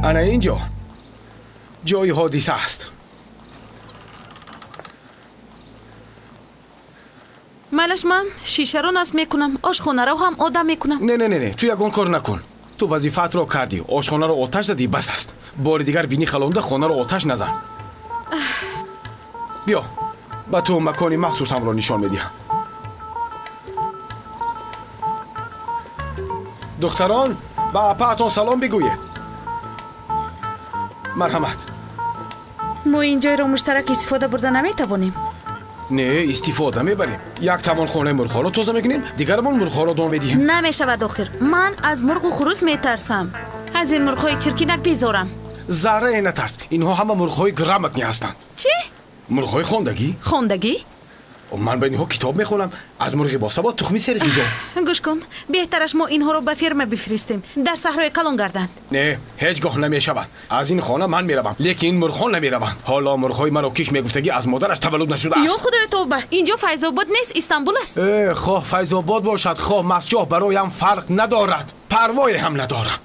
انا اینجا جای حادثه است. مالش من شیشه رو نصب میکنم، آشخانه رو هم آدم میکنم. نه تو یگان کار نکن. تو وظیفت رو کردی، آشخانه رو آتش دادی، بس است. بار دیگر بینی خلونده خانه رو آتش نزن. بیا با تو مکانی مخصوصم رو نشان میدیم. دختران با اپاتون سلام بگوید. مرحمت. ما اینجا رو مشترک استفاده برده نمیتوانیم. نه استفاده میبریم. یک تمام خانه مرغ‌ها رو توزیع میکنیم، دیگرمون مرغ‌ها رو دام میدیم. نمیشود آخر. من از مرغ و خروس میترسم. از این مرغ‌های چرکینک بیزارم. ذره نترس، اینها همه مرغ‌های گرامتنی هستند. چی؟ مرغ‌های خواندگی؟ خواندگی؟ من به اینها کتاب میخونم. از مرغ با ثبات تخمی سر غذا. گوش کن، بهترش ما اینها رو به فرم بفرستیم در صحرای کلان گردند. نه هیچگاه نمیشود. از این خانه من میروم، لیکن این مرغ‌ها نمیروند. حالا مرغ‌های مراکش میگفتگی از مادرش تولد نشده است. یا خدای توبه، اینجا فیض آباد نیست، استانبول است. خواه فیض آباد باشد خواه مسجد برایم فرق ندارد، پروایی هم ندارم.